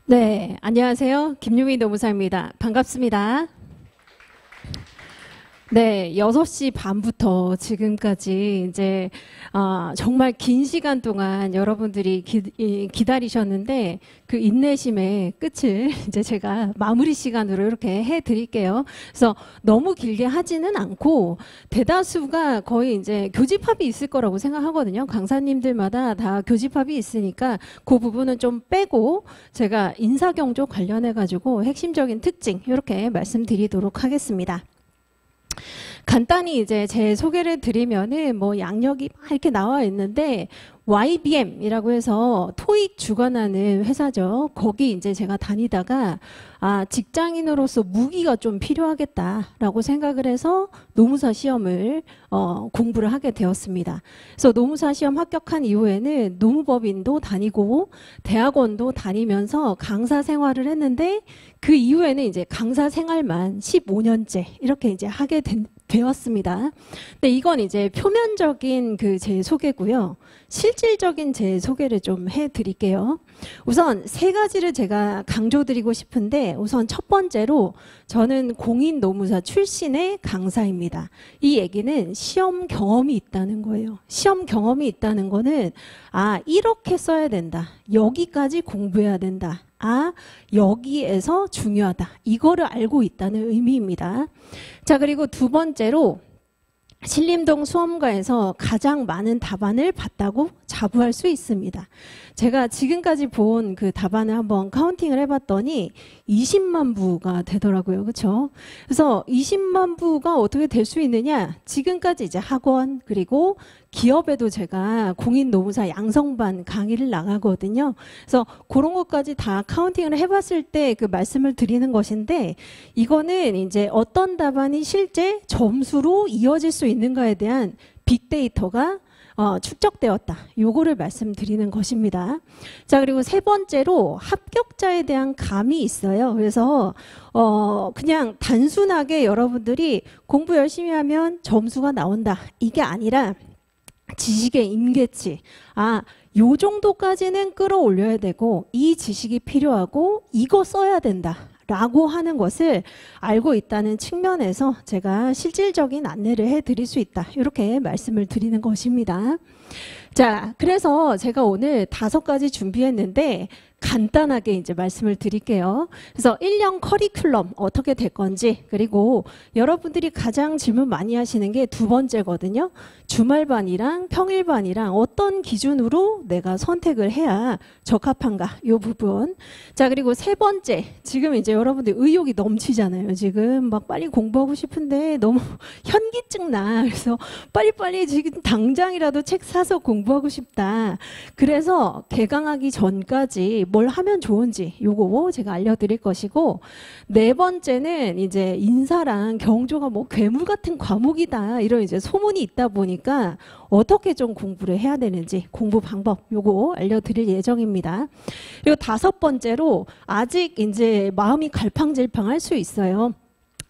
네, 안녕하세요. 김유미 노무사입니다. 반갑습니다. 네, 6시 반부터 지금까지 이제 정말 긴 시간 동안 여러분들이 기다리셨는데 그 인내심의 끝을 이제 제가 마무리 시간으로 이렇게 해드릴게요. 그래서 너무 길게 하지는 않고 대다수가 거의 이제 교집합이 있을 거라고 생각하거든요. 강사님들마다 다 교집합이 있으니까 그 부분은 좀 빼고 제가 인사경조 관련해 가지고 핵심적인 특징 이렇게 말씀드리도록 하겠습니다. 간단히 이제 제 소개를 드리면은 뭐 양력이 막 이렇게 나와 있는데 YBM이라고 해서 토익 주관하는 회사죠. 거기 이제 제가 다니다가 직장인으로서 무기가 좀 필요하겠다라고 생각을 해서 노무사 시험을 공부를 하게 되었습니다. 그래서 노무사 시험 합격한 이후에는 노무법인도 다니고 대학원도 다니면서 강사 생활을 했는데 그 이후에는 이제 강사 생활만 15년째 이렇게 이제 하게 되었습니다. 근데 이건 이제 표면적인 그 제 소개고요. 실질적인 제 소개를 좀 해드릴게요. 우선 세 가지를 제가 강조드리고 싶은데 우선 첫 번째로 저는 공인 노무사 출신의 강사입니다. 이 얘기는 시험 경험이 있다는 거예요. 시험 경험이 있다는 거는 이렇게 써야 된다. 여기까지 공부해야 된다. 여기에서 중요하다. 이거를 알고 있다는 의미입니다. 자, 그리고 두 번째로 신림동 수험가에서 가장 많은 답안을 봤다고 자부할 수 있습니다. 제가 지금까지 본 그 답안을 한번 카운팅을 해봤더니 20만 부가 되더라고요. 그렇죠? 그래서 20만 부가 어떻게 될 수 있느냐? 지금까지 이제 학원 그리고 기업에도 제가 공인 노무사 양성반 강의를 나가거든요. 그래서 그런 것까지 다 카운팅을 해봤을 때 그 말씀을 드리는 것인데 이거는 이제 어떤 답안이 실제 점수로 이어질 수 있는가에 대한 빅데이터가 축적되었다. 요거를 말씀드리는 것입니다. 자, 그리고 세 번째로 합격자에 대한 감이 있어요. 그래서 그냥 단순하게 여러분들이 공부 열심히 하면 점수가 나온다. 이게 아니라 지식의 임계치. 요 정도까지는 끌어올려야 되고 이 지식이 필요하고 이거 써야 된다. 라고 하는 것을 알고 있다는 측면에서 제가 실질적인 안내를 해드릴 수 있다. 이렇게 말씀을 드리는 것입니다. 자, 그래서 제가 오늘 5가지 준비했는데 간단하게 이제 말씀을 드릴게요. 그래서 1년 커리큘럼 어떻게 될 건지 그리고 여러분들이 가장 질문 많이 하시는 게 두 번째거든요. 주말반이랑 평일반이랑 어떤 기준으로 내가 선택을 해야 적합한가 이 부분. 자, 그리고 세 번째 지금 이제 여러분들 의욕이 넘치잖아요. 지금 막 빨리 공부하고 싶은데 너무 현기증 나. 그래서 빨리빨리 지금 당장이라도 책 사서 공부하고 싶다. 그래서 개강하기 전까지 뭘 하면 좋은지 요거 제가 알려드릴 것이고 네 번째는 이제 인사랑 경조가 뭐 괴물 같은 과목이다 이런 이제 소문이 있다 보니까 어떻게 좀 공부를 해야 되는지 공부 방법 요거 알려드릴 예정입니다. 그리고 5번째로 아직 이제 마음이 갈팡질팡할 수 있어요.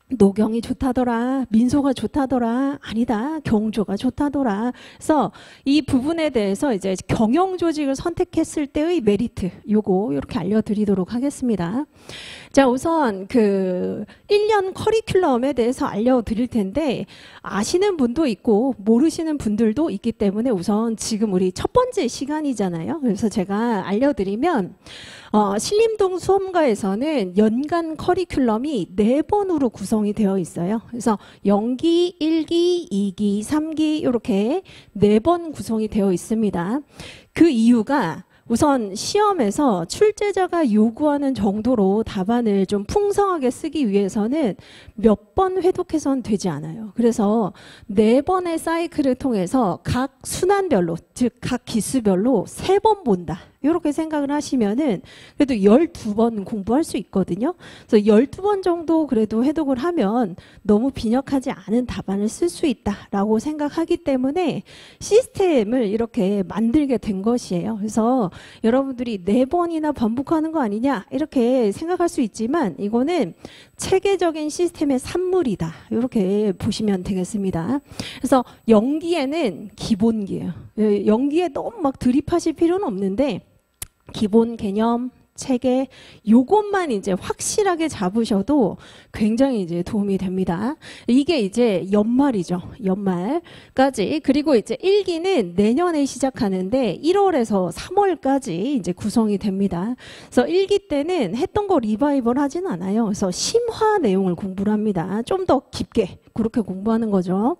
노경이 좋다더라, 민소가 좋다더라, 아니다, 경조가 좋다더라. 그래서 이 부분에 대해서 이제 경영조직을 선택했을 때의 메리트, 요거 이렇게 알려드리도록 하겠습니다. 자, 우선 그 1년 커리큘럼에 대해서 알려드릴 텐데 아시는 분도 있고 모르시는 분들도 있기 때문에 우선 지금 우리 첫 번째 시간이잖아요. 그래서 제가 알려드리면 신림동 수험가에서는 연간 커리큘럼이 4번으로 구성이 되어 있어요. 그래서 0기, 1기, 2기, 3기 이렇게 4번 구성이 되어 있습니다. 그 이유가 우선 시험에서 출제자가 요구하는 정도로 답안을 좀 풍성하게 쓰기 위해서는 몇 번 회독해서는 되지 않아요. 그래서 4번의 사이클을 통해서 각 순환별로, 즉 각 기수별로 3번 본다. 이렇게 생각을 하시면은 그래도 12번 공부할 수 있거든요. 그래서 12번 정도 그래도 회독을 하면 너무 빈약하지 않은 답안을 쓸 수 있다라고 생각하기 때문에 시스템을 이렇게 만들게 된 것이에요. 그래서 여러분들이 4번이나 반복하는 거 아니냐 이렇게 생각할 수 있지만 이거는 체계적인 시스템의 산물이다. 이렇게 보시면 되겠습니다. 그래서 연기에는 기본기예요. 연기에 너무 막 드립하실 필요는 없는데 기본 개념, 체계 요것만 이제 확실하게 잡으셔도 굉장히 이제 도움이 됩니다. 이게 이제 연말이죠. 연말까지. 그리고 이제 1기는 내년에 시작하는데 1월에서 3월까지 이제 구성이 됩니다. 그래서 1기 때는 했던 거 리바이벌 하진 않아요. 그래서 심화 내용을 공부를 합니다. 좀 더 깊게 그렇게 공부하는 거죠.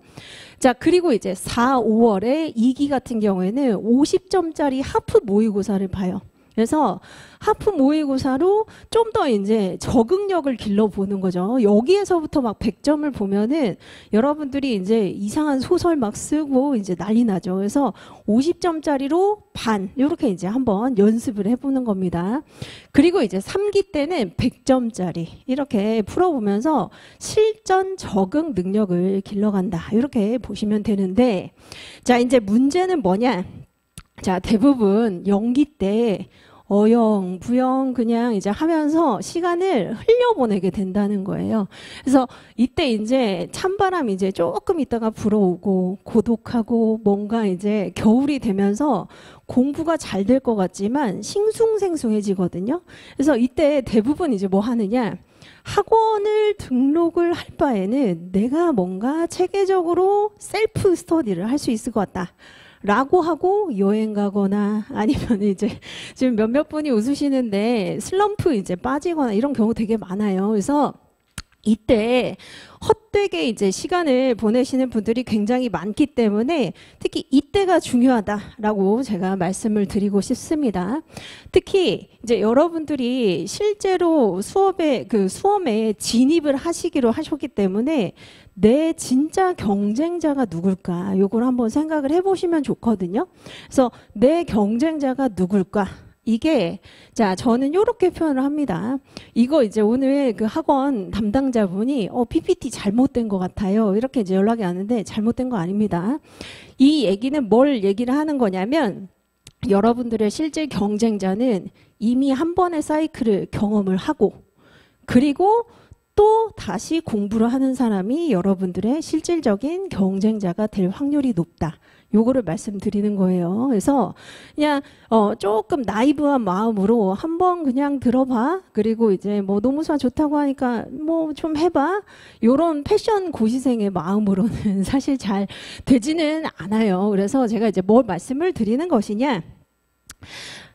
자, 그리고 이제 4, 5월에 2기 같은 경우에는 50점짜리 하프 모의고사를 봐요. 그래서 하프 모의고사로 좀 더 이제 적응력을 길러보는 거죠. 여기에서부터 막 100점을 보면은 여러분들이 이제 이상한 소설 막 쓰고 이제 난리 나죠. 그래서 50점짜리로 반 이렇게 이제 한번 연습을 해보는 겁니다. 그리고 이제 3기 때는 100점짜리 이렇게 풀어보면서 실전 적응 능력을 길러간다. 이렇게 보시면 되는데, 자, 이제 문제는 뭐냐? 자, 대부분 연기 때 어영, 부영 그냥 이제 하면서 시간을 흘려보내게 된다는 거예요. 그래서 이때 이제 찬바람 이제 조금 있다가 불어오고 고독하고 뭔가 이제 겨울이 되면서 공부가 잘 될 것 같지만 싱숭생숭해지거든요. 그래서 이때 대부분 이제 뭐 하느냐? 학원을 등록을 할 바에는 내가 뭔가 체계적으로 셀프 스터디를 할 수 있을 것 같다. 라고 하고 여행 가거나 아니면 이제 지금 몇몇 분이 웃으시는데 슬럼프 이제 빠지거나 이런 경우 되게 많아요. 그래서 이때 헛되게 이제 시간을 보내시는 분들이 굉장히 많기 때문에 특히 이때가 중요하다라고 제가 말씀을 드리고 싶습니다. 특히 이제 여러분들이 실제로 수험에 진입을 하시기로 하셨기 때문에 내 진짜 경쟁자가 누굴까? 요걸 한번 생각을 해보시면 좋거든요. 그래서 내 경쟁자가 누굴까? 이게 자 저는 이렇게 표현을 합니다. 이거 이제 오늘 그 학원 담당자분이 PPT 잘못된 것 같아요. 이렇게 이제 연락이 왔는데 잘못된 거 아닙니다. 이 얘기는 뭘 얘기를 하는 거냐면 여러분들의 실제 경쟁자는 이미 한 번의 사이클을 경험을 하고 그리고 또 다시 공부를 하는 사람이 여러분들의 실질적인 경쟁자가 될 확률이 높다. 요거를 말씀드리는 거예요. 그래서 그냥 조금 나이브한 마음으로 한번 그냥 들어봐. 그리고 이제 뭐 노무사 좋다고 하니까 뭐 좀 해봐. 요런 패션 고시생의 마음으로는 사실 잘 되지는 않아요. 그래서 제가 이제 뭘 말씀을 드리는 것이냐.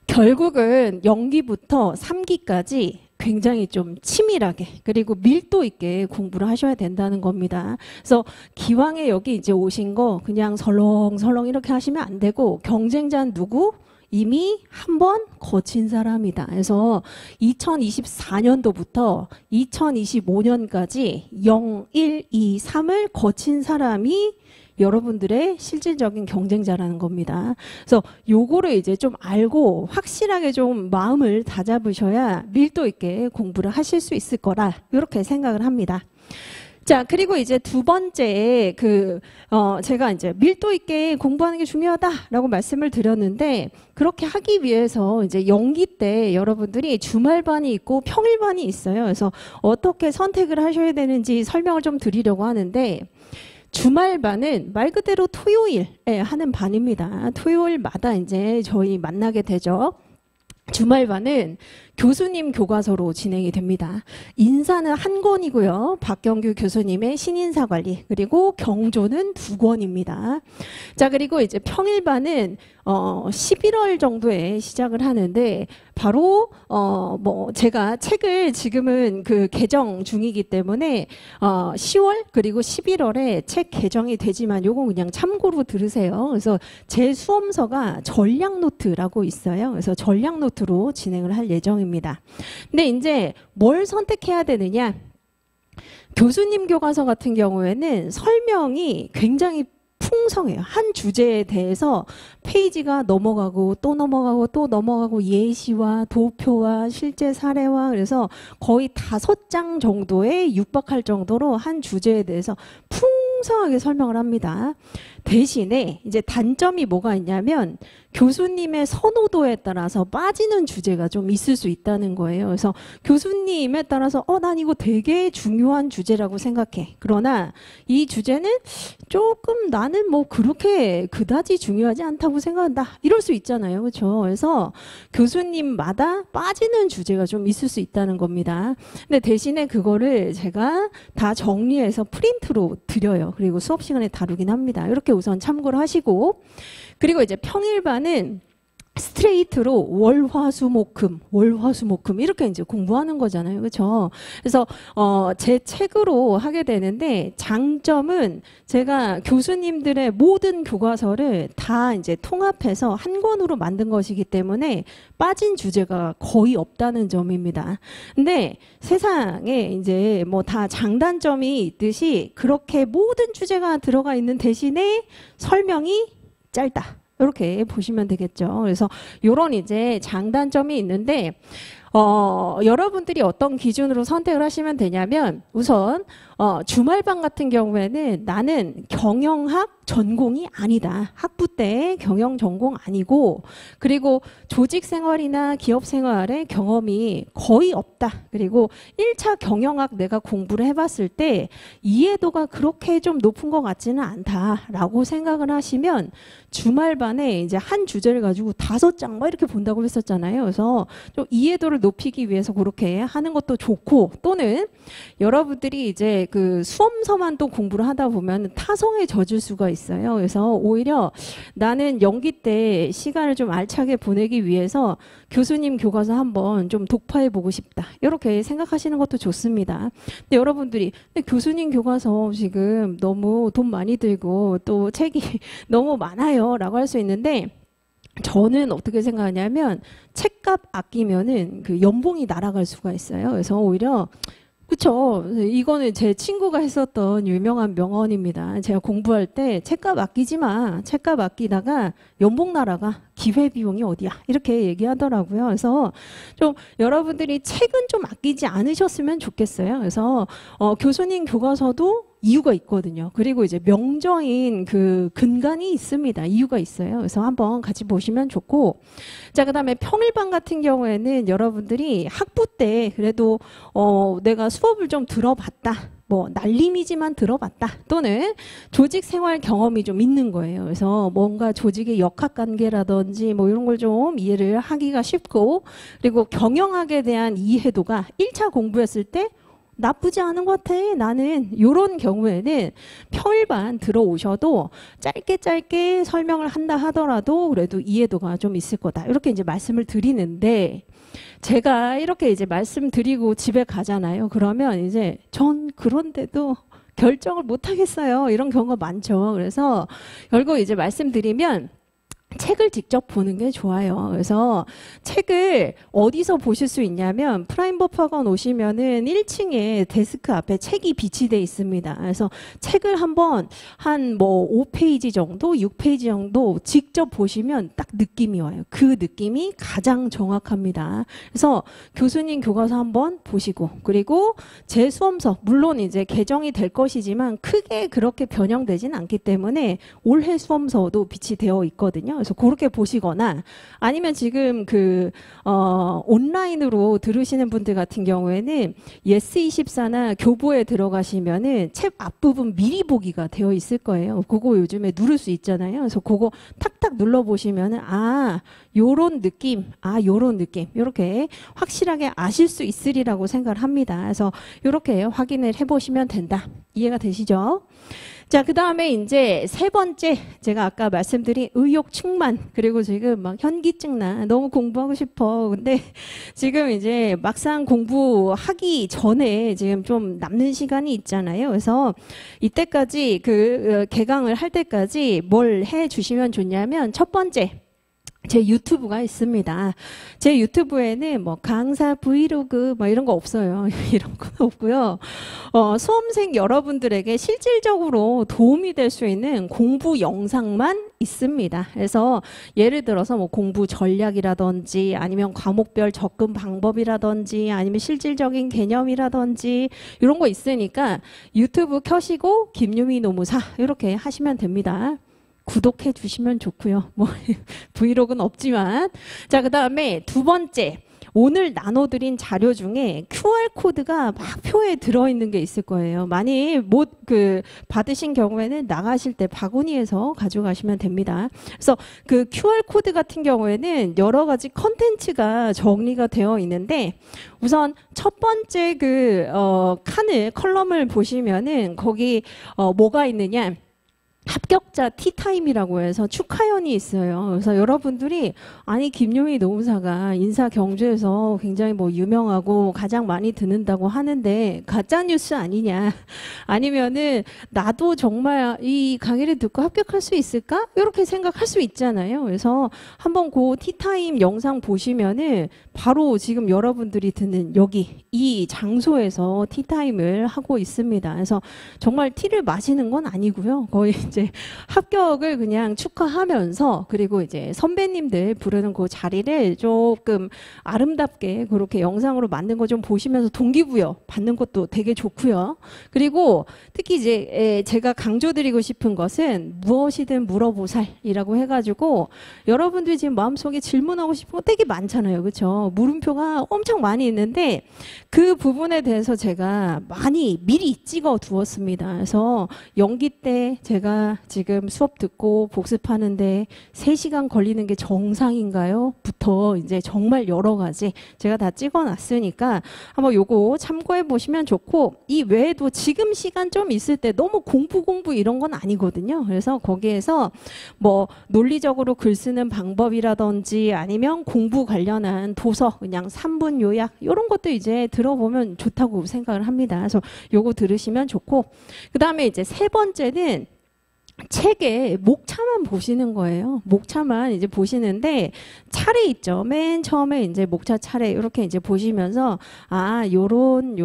결국은 0기부터 3기까지 굉장히 좀 치밀하게 그리고 밀도 있게 공부를 하셔야 된다는 겁니다. 그래서 기왕에 여기 이제 오신 거 그냥 설렁설렁 이렇게 하시면 안 되고 경쟁자는 누구? 이미 한 번 거친 사람이다. 그래서 2024년도부터 2025년까지 0, 1, 2, 3을 거친 사람이 여러분들의 실질적인 경쟁자라는 겁니다. 그래서 요거를 이제 좀 알고 확실하게 좀 마음을 다잡으셔야 밀도 있게 공부를 하실 수 있을 거라 이렇게 생각을 합니다. 자, 그리고 이제 두 번째 제가 이제 밀도 있게 공부하는 게 중요하다라고 말씀을 드렸는데 그렇게 하기 위해서 이제 연기 때 여러분들이 주말반이 있고 평일반이 있어요. 그래서 어떻게 선택을 하셔야 되는지 설명을 좀 드리려고 하는데 주말반은 말 그대로 토요일에 하는 반입니다. 토요일마다 이제 저희 만나게 되죠. 주말반은 교수님 교과서로 진행이 됩니다. 인사는 한 권이고요. 박경규 교수님의 신인사관리 그리고 경조는 2권입니다. 자 그리고 이제 평일반은 11월 정도에 시작을 하는데 바로 뭐 제가 책을 지금은 개정 중이기 때문에 10월 그리고 11월에 책 개정이 되지만 요건 그냥 참고로 들으세요. 그래서 제 수험서가 전략 노트라고 있어요. 그래서 전략 노트로 진행을 할 예정입니다. 근데 이제 뭘 선택해야 되느냐? 교수님 교과서 같은 경우에는 설명이 굉장히 풍성해요. 한 주제에 대해서 페이지가 넘어가고 또 넘어가고 또 넘어가고 예시와 도표와 실제 사례와 그래서 거의 5장 정도에 육박할 정도로 한 주제에 대해서 풍성하게 설명을 합니다. 대신에 이제 단점이 뭐가 있냐면 교수님의 선호도에 따라서 빠지는 주제가 좀 있을 수 있다는 거예요. 그래서 교수님에 따라서 난 이거 되게 중요한 주제라고 생각해. 그러나 이 주제는 조금 나는 뭐 그렇게 그다지 중요하지 않다고 생각한다. 이럴 수 있잖아요. 그렇죠? 그래서 교수님마다 빠지는 주제가 좀 있을 수 있다는 겁니다. 근데 대신에 그거를 제가 다 정리해서 프린트로 드려요. 그리고 수업 시간에 다루긴 합니다. 이렇게 우선 참고를 하시고, 그리고 이제 평일반은 스트레이트로 월화수목금 이렇게 이제 공부하는 거잖아요. 그렇죠? 그래서 제 책으로 하게 되는데, 장점은 제가 교수님들의 모든 교과서를 다 이제 통합해서 한 권으로 만든 것이기 때문에 빠진 주제가 거의 없다는 점입니다. 근데 세상에 이제 뭐 다 장단점이 있듯이 그렇게 모든 주제가 들어가 있는 대신에 설명이 짧다. 이렇게 보시면 되겠죠. 그래서 이런 이제 장단점이 있는데, 여러분들이 어떤 기준으로 선택을 하시면 되냐면, 우선 주말반 같은 경우에는 나는 경영학 전공이 아니다. 학부 때 경영 전공 아니고, 그리고 조직 생활이나 기업 생활의 경험이 거의 없다. 그리고 1차 경영학 내가 공부를 해봤을 때 이해도가 그렇게 좀 높은 것 같지는 않다라고 생각을 하시면, 주말반에 이제 한 주제를 가지고 5장 뭐 이렇게 본다고 했었잖아요. 그래서 좀 이해도를 높이기 위해서 그렇게 하는 것도 좋고, 또는 여러분들이 이제 그 수험서만 또 공부를 하다 보면 타성에 젖을 수가 있어요. 그래서 오히려 나는 연기 때 시간을 좀 알차게 보내기 위해서 교수님 교과서 한번 좀 독파해 보고 싶다. 이렇게 생각하시는 것도 좋습니다. 근데 여러분들이 근데 교수님 교과서 지금 너무 돈 많이 들고 또 책이 너무 많아요 라고 할 수 있는데, 저는 어떻게 생각하냐면 책값 아끼면은 그 연봉이 날아갈 수가 있어요. 그래서 오히려, 그쵸, 이거는 제 친구가 했었던 유명한 명언입니다. 제가 공부할 때 책값 아끼지 마. 책값 아끼다가 연봉 날아가. 기회비용이 어디야. 이렇게 얘기하더라고요. 그래서 좀 여러분들이 책은 좀 아끼지 않으셨으면 좋겠어요. 그래서 교수님 교과서도 이유가 있거든요. 그리고 이제 명저인 그 근간이 있습니다. 이유가 있어요. 그래서 한번 같이 보시면 좋고, 자, 그다음에 평일반 같은 경우에는 여러분들이 학부 때 그래도 내가 수업을 좀 들어봤다. 뭐 날림이지만 들어봤다. 또는 조직 생활 경험이 좀 있는 거예요. 그래서 뭔가 조직의 역학관계라든지 뭐 이런 걸 좀 이해를 하기가 쉽고, 그리고 경영학에 대한 이해도가 1차 공부했을 때 나쁘지 않은 것 같아. 나는 이런 경우에는 평일반 들어오셔도 짧게 설명을 한다 하더라도 그래도 이해도가 좀 있을 거다. 이렇게 이제 말씀을 드리는데, 제가 이렇게 이제 말씀드리고 집에 가잖아요. 그러면 이제 전 그런데도 결정을 못 하겠어요. 이런 경우가 많죠. 그래서 결국 이제 말씀드리면 책을 직접 보는 게 좋아요. 그래서 책을 어디서 보실 수 있냐면, 프라임버퍼건 오시면은 1층에 데스크 앞에 책이 비치돼 있습니다. 그래서 책을 한번 한 뭐 5페이지 정도, 6페이지 정도 직접 보시면 딱 느낌이 와요. 그 느낌이 가장 정확합니다. 그래서 교수님 교과서 한번 보시고, 그리고 제 수험서, 물론 이제 개정이 될 것이지만 크게 그렇게 변형되진 않기 때문에 올해 수험서도 비치되어 있거든요. 그래서 그렇게 보시거나, 아니면 지금 온라인으로 들으시는 분들 같은 경우에는 예스24나 교보에 들어가시면은 책 앞부분 미리 보기가 되어 있을 거예요. 그거 요즘에 누를 수 있잖아요. 그래서 그거 탁탁 눌러보시면은 요런 느낌, 요런 느낌, 이렇게 확실하게 아실 수 있으리라고 생각을 합니다. 그래서 이렇게 확인을 해보시면 된다. 이해가 되시죠? 자, 그 다음에 이제 세 번째, 제가 아까 말씀드린 의욕 충만, 그리고 지금 막 현기증 나, 너무 공부하고 싶어. 근데 지금 이제 막상 공부하기 전에 지금 좀 남는 시간이 있잖아요. 그래서 이때까지 개강을 할 때까지 뭘 해 주시면 좋냐면, 첫 번째, 제 유튜브가 있습니다. 제 유튜브에는 뭐 강사 브이로그 뭐 이런 거 없어요. 이런 건 없고요. 수험생 여러분들에게 실질적으로 도움이 될 수 있는 공부 영상만 있습니다. 그래서 예를 들어서 뭐 공부 전략이라든지, 아니면 과목별 접근 방법이라든지, 아니면 실질적인 개념이라든지 이런 거 있으니까 유튜브 켜시고 김유미 노무사 이렇게 하시면 됩니다. 구독해 주시면 좋고요. 뭐 브이로그는 없지만. 자, 그다음에 두 번째. 오늘 나눠드린 자료 중에 QR코드가 막 표에 들어있는 게 있을 거예요. 많이 못 받으신 경우에는 나가실 때 바구니에서 가져가시면 됩니다. 그래서 그 QR코드 같은 경우에는 여러 가지 컨텐츠가 정리가 되어 있는데 우선 첫 번째 컬럼을 보시면은 거기 뭐가 있느냐. 합격자 티타임이라고 해서 축하연이 있어요. 그래서 여러분들이 아니 김용희 노무사가 인사 경주에서 굉장히 뭐 유명하고 가장 많이 듣는다고 하는데 가짜 뉴스 아니냐? 아니면은 나도 정말 이 강의를 듣고 합격할 수 있을까? 이렇게 생각할 수 있잖아요. 그래서 한번 그 티타임 영상 보시면은 바로 지금 여러분들이 듣는 여기 이 장소에서 티타임을 하고 있습니다. 그래서 정말 티를 마시는 건 아니고요. 거의 이제 합격을 그냥 축하하면서 그리고 이제 선배님들 부르는 그 자리를 조금 아름답게 그렇게 영상으로 만든 거 좀 보시면서 동기부여 받는 것도 되게 좋고요. 그리고 특히 이제 제가 강조드리고 싶은 것은 무엇이든 물어보살이라고 해가지고 여러분들이 지금 마음속에 질문하고 싶은 거 되게 많잖아요. 그렇죠? 물음표가 엄청 많이 있는데 그 부분에 대해서 제가 많이 미리 찍어 두었습니다. 그래서 연기 때 제가 지금 수업 듣고 복습하는데 3시간 걸리는 게 정상인가요? 부터 이제 정말 여러 가지 제가 다 찍어 놨으니까 한번 요거 참고해 보시면 좋고 이 외에도 지금 시간 좀 있을 때 너무 공부 이런 건 아니거든요. 그래서 거기에서 뭐 논리적으로 글 쓰는 방법이라든지 아니면 공부 관련한 도서 그냥 3분 요약 이런 것도 이제 들어보면 좋다고 생각을 합니다. 그래서 요거 들으시면 좋고 그다음에 이제 세 번째는 책에 목차만 보시는 거예요. 목차만 이제 보시는데 차례 있죠. 맨 처음에 이제 목차 차례 이렇게 이제 보시면서 아, 요런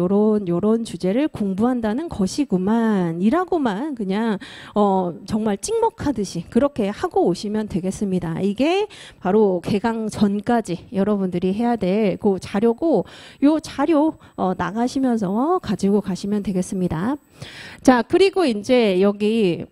주제를 공부한다는 것이구만. 이라고만 그냥 정말 찍먹하듯이 그렇게 하고 오시면 되겠습니다. 이게 바로 개강 전까지 여러분들이 해야 될 그 자료고 요 자료 나가시면서 가지고 가시면 되겠습니다. 자, 그리고 이제 여기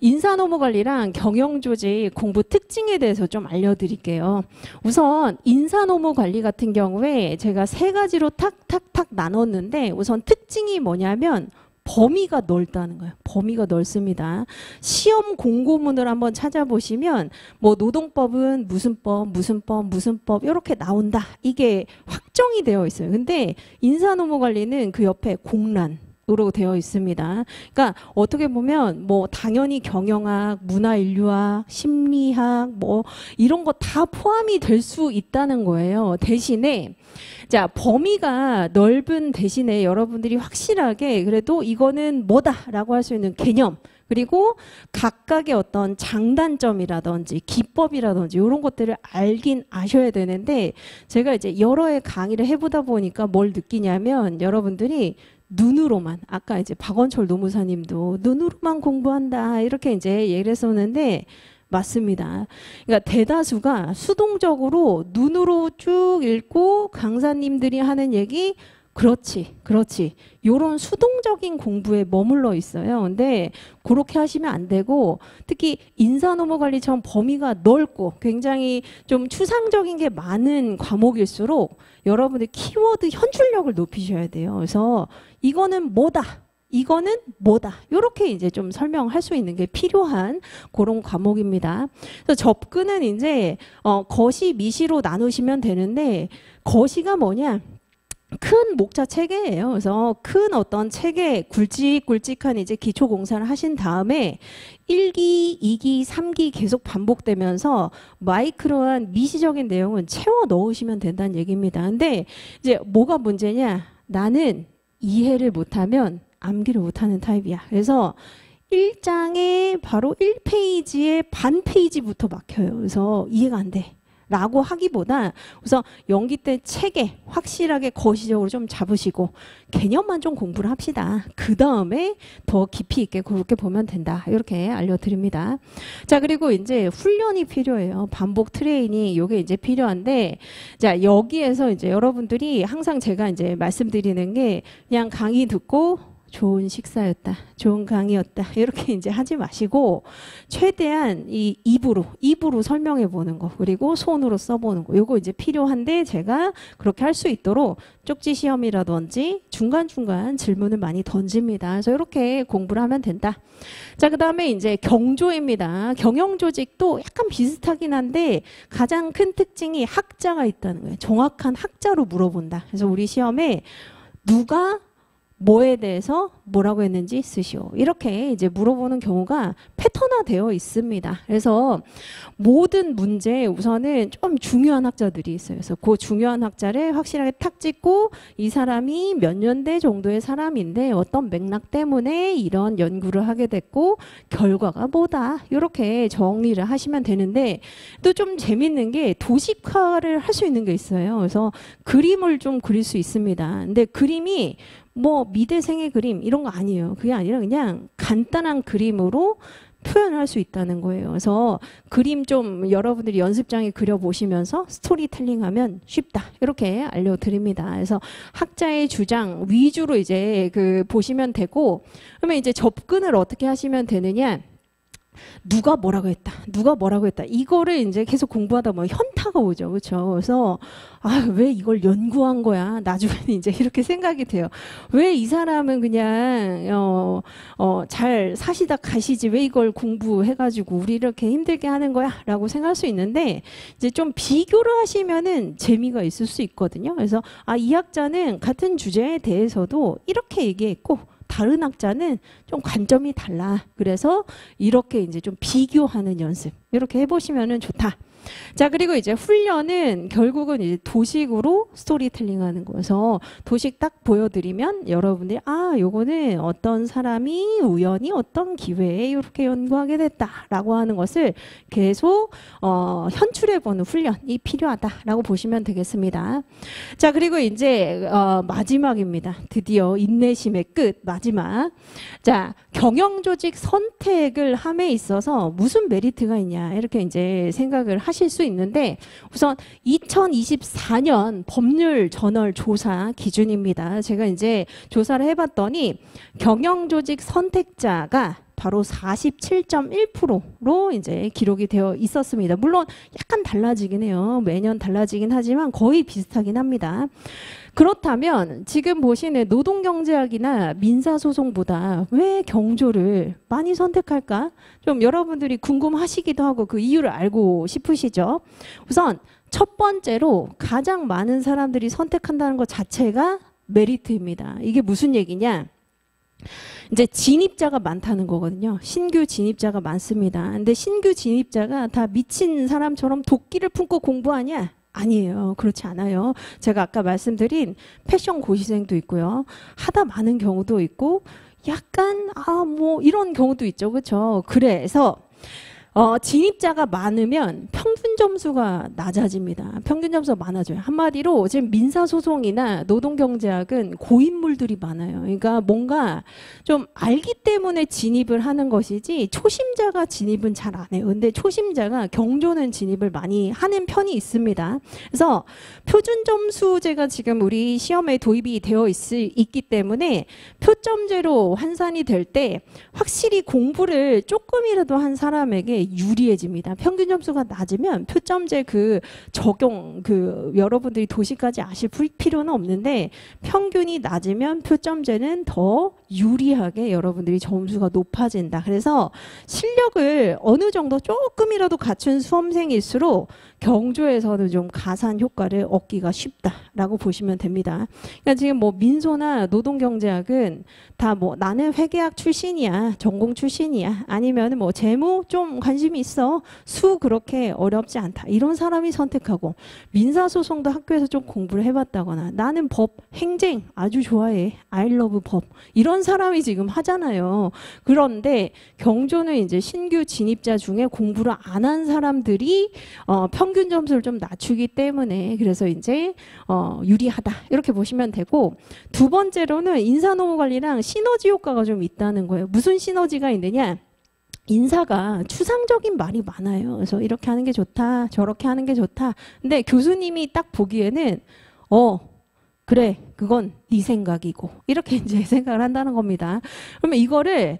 인사노무관리랑 경영조직 공부 특징에 대해서 좀 알려드릴게요. 우선 인사노무관리 같은 경우에 제가 3가지로 탁탁탁 나눴는데 우선 특징이 뭐냐면 범위가 넓다는 거예요. 범위가 넓습니다. 시험 공고문을 한번 찾아보시면 뭐 노동법은 무슨 법 이렇게 나온다. 이게 확정이 되어 있어요. 근데 인사노무관리는 그 옆에 공란 으로 되어 있습니다. 그러니까 어떻게 보면 뭐 당연히 경영학, 문화인류학, 심리학 뭐 이런 거 다 포함이 될 수 있다는 거예요. 대신에 자, 범위가 넓은 대신에 여러분들이 확실하게 그래도 이거는 뭐다라고 할 수 있는 개념 그리고 각각의 어떤 장단점이라든지 기법이라든지 이런 것들을 알긴 아셔야 되는데 제가 이제 여러 해 강의를 해보다 보니까 뭘 느끼냐면 여러분들이 눈으로만 아까 이제 박원철 노무사님도 눈으로만 공부한다 이렇게 이제 얘기를 했었는데 맞습니다. 그러니까 대다수가 수동적으로 눈으로 쭉 읽고 강사님들이 하는 얘기 그렇지 요런 수동적인 공부에 머물러 있어요. 근데 그렇게 하시면 안 되고 특히 인사노무관리처럼 범위가 넓고 굉장히 좀 추상적인 게 많은 과목일수록 여러분들 키워드 현출력을 높이셔야 돼요. 그래서 이거는 뭐다 이렇게 이제 좀 설명할 수 있는 게 필요한 그런 과목입니다. 그래서 접근은 이제 거시 미시로 나누시면 되는데 거시가 뭐냐 큰 목차 체계예요. 그래서 큰 어떤 체계 굵직굵직한 이제 기초 공사를 하신 다음에 1기, 2기, 3기 계속 반복되면서 마이크로한 미시적인 내용은 채워 넣으시면 된다는 얘기입니다. 근데 이제 뭐가 문제냐? 나는 이해를 못하면 암기를 못하는 타입이야. 그래서 1장에 바로 1페이지에 반 페이지부터 막혀요. 그래서 이해가 안 돼. 라고 하기보다 우선 연기 때 체계 확실하게 거시적으로 좀 잡으시고 개념만 좀 공부를 합시다. 그 다음에 더 깊이 있게 그렇게 보면 된다. 이렇게 알려드립니다. 자, 그리고 이제 훈련이 필요해요. 반복 트레이닝 이게 이제 필요한데 자, 여기에서 이제 여러분들이 항상 제가 이제 말씀드리는 게 그냥 강의 듣고 좋은 식사였다, 좋은 강의였다 이렇게 이제 하지 마시고 최대한 이 입으로 설명해 보는 거, 그리고 손으로 써보는 거, 요거 이제 필요한데 제가 그렇게 할 수 있도록 쪽지 시험이라든지 중간중간 질문을 많이 던집니다. 그래서 이렇게 공부를 하면 된다. 자, 그 다음에 이제 경조입니다. 경영조직도 약간 비슷하긴 한데 가장 큰 특징이 학자가 있다는 거예요. 정확한 학자로 물어본다. 그래서 우리 시험에 누가 뭐에 대해서 뭐라고 했는지 쓰시오. 이렇게 이제 물어보는 경우가 패턴화되어 있습니다. 그래서 모든 문제에 우선은 좀 중요한 학자들이 있어요. 그래서 그 중요한 학자를 확실하게 탁 찍고 이 사람이 몇 년대 정도의 사람인데 어떤 맥락 때문에 이런 연구를 하게 됐고 결과가 뭐다. 이렇게 정리를 하시면 되는데 또 좀 재밌는 게 도식화를 할 수 있는 게 있어요. 그래서 그림을 좀 그릴 수 있습니다. 근데 그림이 뭐 미대생의 그림 이런 거 아니에요. 그게 아니라 그냥 간단한 그림으로 표현할 수 있다는 거예요. 그래서 그림 좀 여러분들이 연습장에 그려보시면서 스토리텔링 하면 쉽다. 이렇게 알려드립니다. 그래서 학자의 주장 위주로 이제 보시면 되고, 그러면 이제 접근을 어떻게 하시면 되느냐. 누가 뭐라고 했다. 누가 뭐라고 했다. 이거를 이제 계속 공부하다 보면 현타가 오죠. 그렇죠? 그래서 왜 이걸 연구한 거야? 나중에는 이제 이렇게 생각이 돼요. 왜 이 사람은 그냥 잘 사시다 가시지 왜 이걸 공부해가지고 우리 이렇게 힘들게 하는 거야? 라고 생각할 수 있는데 이제 좀 비교를 하시면은 재미가 있을 수 있거든요. 그래서 이 학자는 같은 주제에 대해서도 이렇게 얘기했고 다른 학자는 좀 관점이 달라. 그래서 이렇게 이제 좀 비교하는 연습 이렇게 해보시면은 좋다. 자, 그리고 이제 훈련은 결국은 이제 도식으로 스토리텔링 하는 거여서 도식 딱 보여드리면 여러분들이 요거는 어떤 사람이 우연히 어떤 기회에 이렇게 연구하게 됐다라고 하는 것을 계속 현출해보는 훈련이 필요하다라고 보시면 되겠습니다. 자, 그리고 이제 마지막입니다. 드디어 인내심의 끝 마지막. 자, 경영조직 선택을 함에 있어서 무슨 메리트가 있냐 이렇게 이제 생각을 하실 수 있는데 우선 2024년 법률 저널 조사 기준입니다. 제가 이제 조사를 해봤더니 경영조직 선택자가 바로 47.1%로 이제 기록이 되어 있었습니다. 물론 약간 달라지긴 해요. 매년 달라지긴 하지만 거의 비슷하긴 합니다. 그렇다면 지금 보시는 노동경제학이나 민사소송보다 왜 경조를 많이 선택할까? 좀 여러분들이 궁금하시기도 하고 그 이유를 알고 싶으시죠? 우선 첫 번째로 가장 많은 사람들이 선택한다는 것 자체가 메리트입니다. 이게 무슨 얘기냐? 이제 진입자가 많다는 거거든요. 신규 진입자가 많습니다. 근데 신규 진입자가 다 미친 사람처럼 도끼를 품고 공부하냐? 아니에요. 그렇지 않아요. 제가 아까 말씀드린 패션 고시생도 있고요. 하다 많은 경우도 있고 약간 뭐 이런 경우도 있죠. 그렇죠? 그래서 진입자가 많으면 평균 점수가 낮아집니다. 평균 점수가 많아져요. 한마디로 지금 민사소송이나 노동경제학은 고인물들이 많아요. 그러니까 뭔가 좀 알기 때문에 진입을 하는 것이지 초심자가 진입은 잘 안 해요. 근데 초심자가 경조는 진입을 많이 하는 편이 있습니다. 그래서 표준 점수제가 지금 우리 시험에 도입이 되어 있기 때문에 표점제로 환산이 될 때 확실히 공부를 조금이라도 한 사람에게 유리해집니다. 평균 점수가 낮으면 표점제 적용 여러분들이 도시까지 아실 필요는 없는데 평균이 낮으면 표점제는 더 유리하게 여러분들이 점수가 높아진다. 그래서 실력을 어느 정도 조금이라도 갖춘 수험생일수록 경조에서는 좀 가산 효과를 얻기가 쉽다라고 보시면 됩니다. 그러니까 지금 뭐 민소나 노동경제학은 다 뭐 나는 회계학 출신이야, 전공 출신이야, 아니면 뭐 재무 좀 관심이 있어, 수 그렇게 어렵지 않다 이런 사람이 선택하고, 민사소송도 학교에서 좀 공부를 해봤다거나 나는 법, 행정 아주 좋아해, I love 법 이런 사람이 지금 하잖아요. 그런데 경조는 이제 신규 진입자 중에 공부를 안 한 사람들이 평균 점수를 좀 낮추기 때문에 그래서 이제 유리하다 이렇게 보시면 되고, 두 번째로는 인사노무관리랑 시너지 효과가 좀 있다는 거예요. 무슨 시너지가 있느냐? 인사가 추상적인 말이 많아요. 그래서 이렇게 하는 게 좋다, 저렇게 하는 게 좋다. 근데 교수님이 딱 보기에는 그래, 그건 네 생각이고. 이렇게 이제 생각을 한다는 겁니다. 그러면 이거를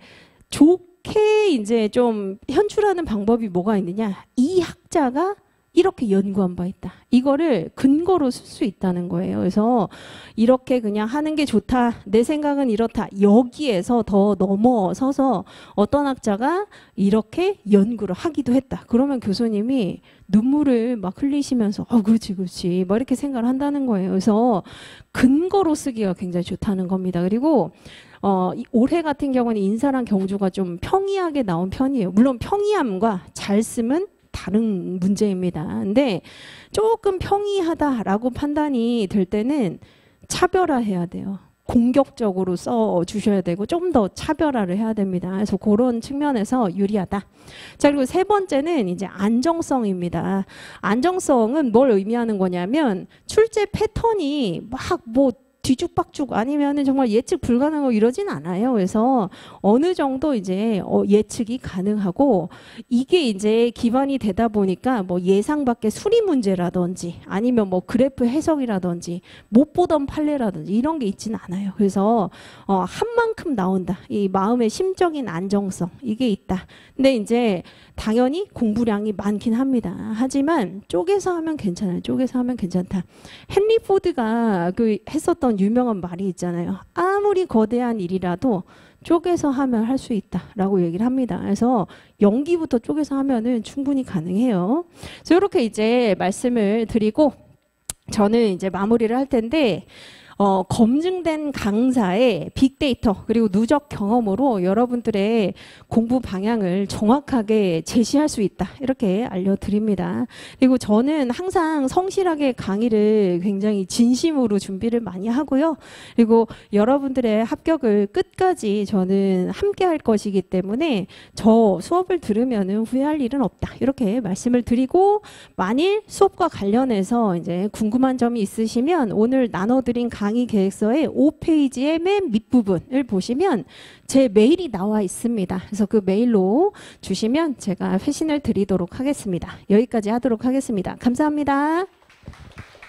좋게 이제 좀 현출하는 방법이 뭐가 있느냐? 이 학자가 이렇게 연구한 바 있다. 이거를 근거로 쓸 수 있다는 거예요. 그래서 이렇게 그냥 하는 게 좋다. 내 생각은 이렇다. 여기에서 더 넘어서서 어떤 학자가 이렇게 연구를 하기도 했다. 그러면 교수님이 눈물을 막 흘리시면서 그렇지 그렇지 막 이렇게 생각을 한다는 거예요. 그래서 근거로 쓰기가 굉장히 좋다는 겁니다. 그리고 올해 같은 경우는 인사랑 경주가 좀 평이하게 나온 편이에요. 물론 평이함과 잘 쓰면 다른 문제입니다. 근데 조금 평이하다라고 판단이 될 때는 차별화해야 돼요. 공격적으로 써 주셔야 되고 좀 더 차별화를 해야 됩니다. 그래서 그런 측면에서 유리하다. 자, 그리고 세 번째는 이제 안정성입니다. 안정성은 뭘 의미하는 거냐면 출제 패턴이 막 뭐 뒤죽박죽 아니면은 정말 예측 불가능하고 이러진 않아요. 그래서 어느 정도 이제 예측이 가능하고 이게 이제 기반이 되다 보니까 뭐 예상 밖의 수리 문제라든지 아니면 뭐 그래프 해석이라든지 못 보던 판례라든지 이런 게 있지는 않아요. 그래서 한 만큼 나온다. 이 마음의 심적인 안정성 이게 있다. 근데 이제 당연히 공부량이 많긴 합니다. 하지만 쪼개서 하면 괜찮아요. 쪼개서 하면 괜찮다. 헨리 포드가 그 했었던 유명한 말이 있잖아요. 아무리 거대한 일이라도 쪼개서 하면 할 수 있다라고 얘기를 합니다. 그래서 연기부터 쪼개서 하면은 충분히 가능해요. 그래서 이렇게 이제 말씀을 드리고 저는 이제 마무리를 할 텐데 검증된 강사의 빅데이터 그리고 누적 경험으로 여러분들의 공부 방향을 정확하게 제시할 수 있다. 이렇게 알려드립니다. 그리고 저는 항상 성실하게 강의를 굉장히 진심으로 준비를 많이 하고요. 그리고 여러분들의 합격을 끝까지 저는 함께 할 것이기 때문에 저 수업을 들으면 후회할 일은 없다. 이렇게 말씀을 드리고 만일 수업과 관련해서 이제 궁금한 점이 있으시면 오늘 나눠드린 강의 계획서의 5페이지의 맨 밑부분을 보시면 제 메일이 나와 있습니다. 그래서 그 메일로 주시면 제가 회신을 드리도록 하겠습니다. 여기까지 하도록 하겠습니다. 감사합니다.